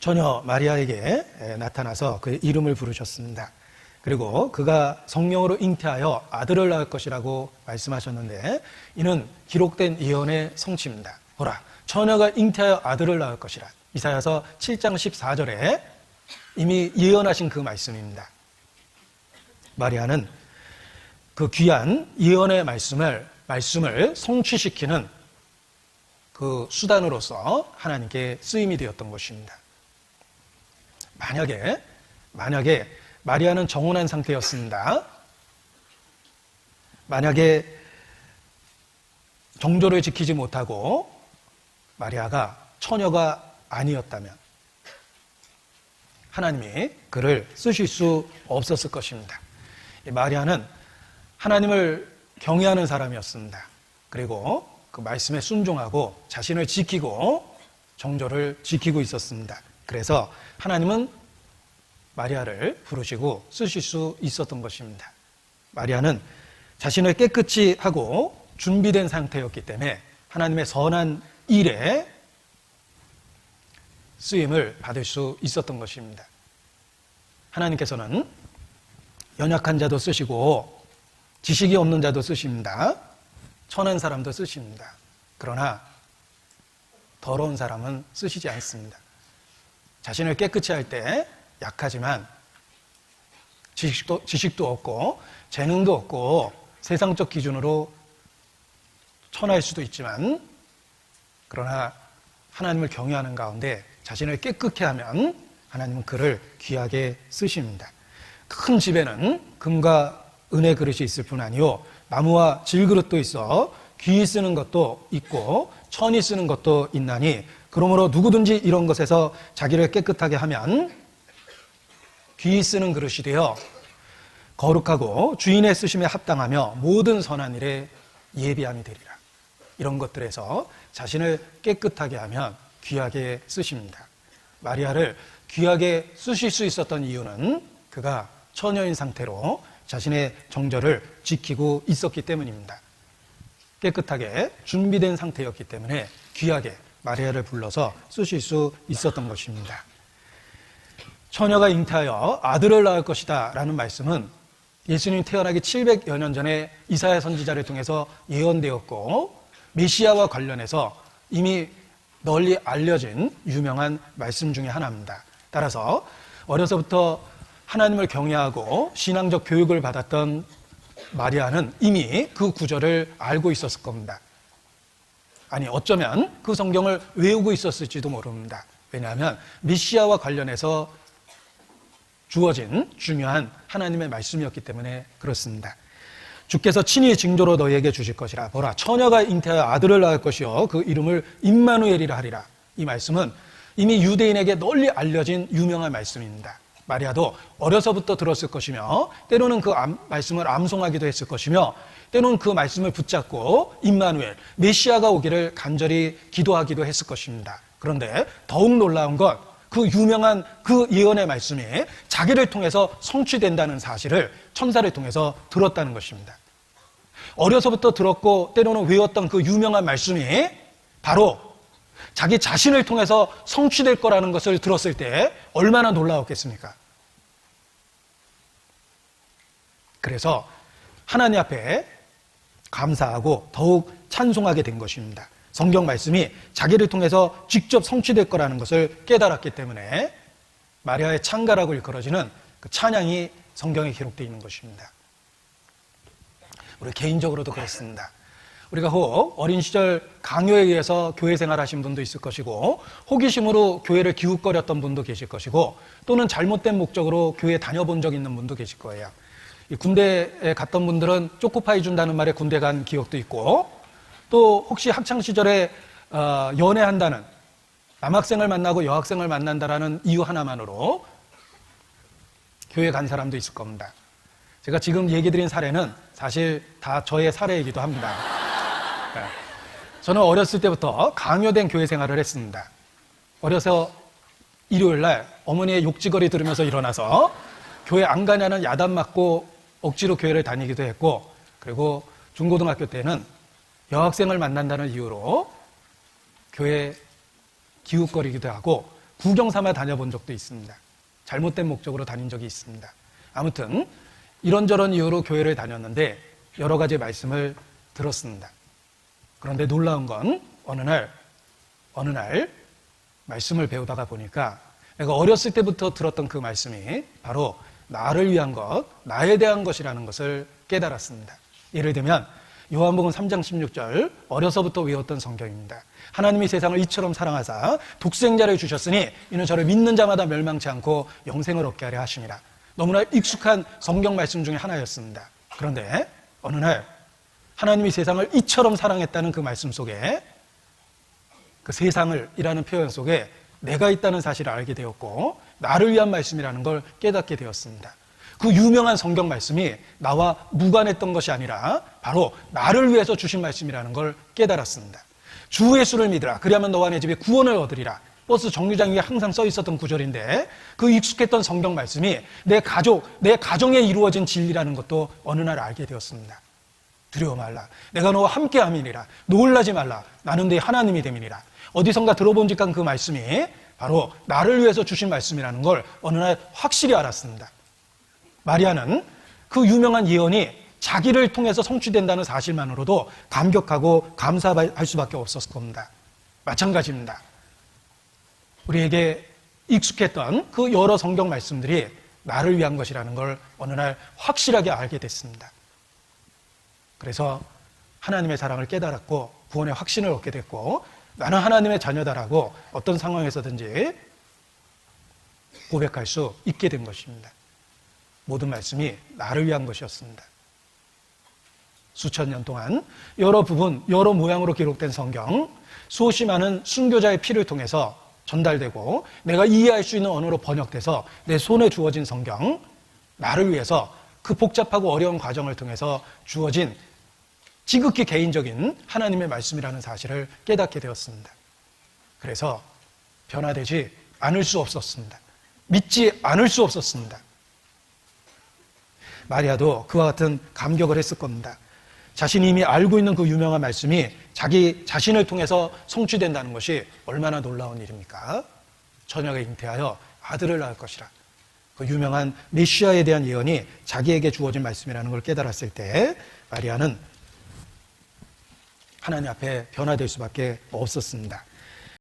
처녀 마리아에게 나타나서 그의 이름을 부르셨습니다. 그리고 그가 성령으로 잉태하여 아들을 낳을 것이라고 말씀하셨는데, 이는 기록된 예언의 성취입니다. 보라, 처녀가 잉태하여 아들을 낳을 것이라. 이사야서 7장 14절에 이미 예언하신 그 말씀입니다. 마리아는 그 귀한 예언의 말씀을 성취시키는 그 수단으로서 하나님께 쓰임이 되었던 것입니다. 만약에 마리아는 정혼한 상태였습니다. 만약에 정조를 지키지 못하고 마리아가 처녀가 아니었다면 하나님이 그를 쓰실 수 없었을 것입니다. 마리아는 하나님을 경외하는 사람이었습니다. 그리고 그 말씀에 순종하고 자신을 지키고 정조를 지키고 있었습니다. 그래서 하나님은 마리아를 부르시고 쓰실 수 있었던 것입니다. 마리아는 자신을 깨끗이 하고 준비된 상태였기 때문에 하나님의 선한 일에 쓰임을 받을 수 있었던 것입니다. 하나님께서는 연약한 자도 쓰시고 지식이 없는 자도 쓰십니다. 천한 사람도 쓰십니다. 그러나 더러운 사람은 쓰시지 않습니다. 자신을 깨끗이 할 때 약하지만 지식도 없고 재능도 없고 세상적 기준으로 천할 수도 있지만, 그러나 하나님을 경외하는 가운데 자신을 깨끗게 하면 하나님은 그를 귀하게 쓰십니다. 큰 집에는 금과 은의 그릇이 있을 뿐 아니요 나무와 질그릇도 있어 귀히 쓰는 것도 있고 천히 쓰는 것도 있나니, 그러므로 누구든지 이런 것에서 자기를 깨끗하게 하면 귀히 쓰는 그릇이 되어 거룩하고 주인의 쓰심에 합당하며 모든 선한 일에 예비함이 되리라. 이런 것들에서 자신을 깨끗하게 하면 귀하게 쓰십니다. 마리아를 귀하게 쓰실 수 있었던 이유는 그가 처녀인 상태로 자신의 정절을 지키고 있었기 때문입니다. 깨끗하게 준비된 상태였기 때문에 귀하게 마리아를 불러서 쓰실 수 있었던 것입니다. 처녀가 잉태하여 아들을 낳을 것이다 라는 말씀은 예수님 태어나기 700여 년 전에 이사야 선지자를 통해서 예언되었고, 메시아와 관련해서 이미 널리 알려진 유명한 말씀 중에 하나입니다. 따라서 어려서부터 하나님을 경외하고 신앙적 교육을 받았던 마리아는 이미 그 구절을 알고 있었을 겁니다. 아니, 어쩌면 그 성경을 외우고 있었을지도 모릅니다. 왜냐하면 메시아와 관련해서 주어진 중요한 하나님의 말씀이었기 때문에 그렇습니다. 주께서 친히 징조로 너희에게 주실 것이라. 보라, 처녀가 잉태하여 아들을 낳을 것이요 그 이름을 임마누엘이라 하리라. 이 말씀은 이미 유대인에게 널리 알려진 유명한 말씀입니다. 마리아도 어려서부터 들었을 것이며, 때로는 그 말씀을 암송하기도 했을 것이며, 때로는 그 말씀을 붙잡고 임마누엘, 메시아가 오기를 간절히 기도하기도 했을 것입니다. 그런데 더욱 놀라운 것, 그 유명한 그 예언의 말씀이 자기를 통해서 성취된다는 사실을 천사를 통해서 들었다는 것입니다. 어려서부터 들었고 때로는 외웠던 그 유명한 말씀이 바로 자기 자신을 통해서 성취될 거라는 것을 들었을 때 얼마나 놀라웠겠습니까? 그래서 하나님 앞에 감사하고 더욱 찬송하게 된 것입니다. 성경 말씀이 자기를 통해서 직접 성취될 거라는 것을 깨달았기 때문에 마리아의 창가라고 일컬어지는 그 찬양이 성경에 기록되어 있는 것입니다. 우리 개인적으로도 그렇습니다. 우리가 혹 어린 시절 강요에 의해서 교회 생활하신 분도 있을 것이고, 호기심으로 교회를 기웃거렸던 분도 계실 것이고, 또는 잘못된 목적으로 교회 다녀본 적 있는 분도 계실 거예요. 군대에 갔던 분들은 초코파이 준다는 말에 군대 간 기억도 있고, 또 혹시 학창시절에 연애한다는, 남학생을 만나고 여학생을 만난다라는 이유 하나만으로 교회 간 사람도 있을 겁니다. 제가 지금 얘기 드린 사례는 사실 다 저의 사례이기도 합니다. 저는 어렸을 때부터 강요된 교회 생활을 했습니다. 어려서 일요일날 어머니의 욕지거리 들으면서 일어나서 교회 안 가냐는 야단 맞고 억지로 교회를 다니기도 했고, 그리고 중고등학교 때는 여학생을 만난다는 이유로 교회 기웃거리기도 하고, 구경 삼아 다녀본 적도 있습니다. 잘못된 목적으로 다닌 적이 있습니다. 아무튼 이런저런 이유로 교회를 다녔는데 여러 가지 말씀을 들었습니다. 그런데 놀라운 건 어느 날 말씀을 배우다가 보니까 내가 어렸을 때부터 들었던 그 말씀이 바로 나를 위한 것, 나에 대한 것이라는 것을 깨달았습니다. 예를 들면 요한복음 3장 16절 어려서부터 외웠던 성경입니다. 하나님이 세상을 이처럼 사랑하사 독생자를 주셨으니 이는 저를 믿는 자마다 멸망치 않고 영생을 얻게 하려 하심이라. 너무나 익숙한 성경 말씀 중에 하나였습니다. 그런데 어느 날 하나님이 세상을 이처럼 사랑했다는 그 말씀 속에 그 세상을 이라는 표현 속에 내가 있다는 사실을 알게 되었고 나를 위한 말씀이라는 걸 깨닫게 되었습니다. 그 유명한 성경 말씀이 나와 무관했던 것이 아니라 바로 나를 위해서 주신 말씀이라는 걸 깨달았습니다. 주 예수를 믿으라. 그리하면 너와 내 집에 구원을 얻으리라. 버스 정류장 위에 항상 써 있었던 구절인데 그 익숙했던 성경 말씀이 내 가정에 이루어진 진리라는 것도 어느 날 알게 되었습니다. 두려워 말라. 내가 너와 함께 함이니라. 놀라지 말라. 나는 네 하나님이 됨이니라. 어디선가 들어본 듯한 그 말씀이 바로 나를 위해서 주신 말씀이라는 걸 어느 날 확실히 알았습니다. 마리아는 그 유명한 예언이 자기를 통해서 성취된다는 사실만으로도 감격하고 감사할 수밖에 없었을 겁니다. 마찬가지입니다. 우리에게 익숙했던 그 여러 성경 말씀들이 나를 위한 것이라는 걸 어느 날 확실하게 알게 됐습니다. 그래서 하나님의 사랑을 깨달았고 구원의 확신을 얻게 됐고 나는 하나님의 자녀다라고 어떤 상황에서든지 고백할 수 있게 된 것입니다. 모든 말씀이 나를 위한 것이었습니다. 수천 년 동안 여러 부분, 여러 모양으로 기록된 성경, 수없이 많은 순교자의 피를 통해서 전달되고 내가 이해할 수 있는 언어로 번역돼서 내 손에 주어진 성경, 나를 위해서 그 복잡하고 어려운 과정을 통해서 주어진 지극히 개인적인 하나님의 말씀이라는 사실을 깨닫게 되었습니다. 그래서 변화되지 않을 수 없었습니다. 믿지 않을 수 없었습니다. 마리아도 그와 같은 감격을 했을 겁니다. 자신이 이미 알고 있는 그 유명한 말씀이 자기 자신을 통해서 성취된다는 것이 얼마나 놀라운 일입니까? 처녀가 잉태하여 아들을 낳을 것이라. 그 유명한 메시아에 대한 예언이 자기에게 주어진 말씀이라는 걸 깨달았을 때 마리아는 하나님 앞에 변화될 수밖에 없었습니다.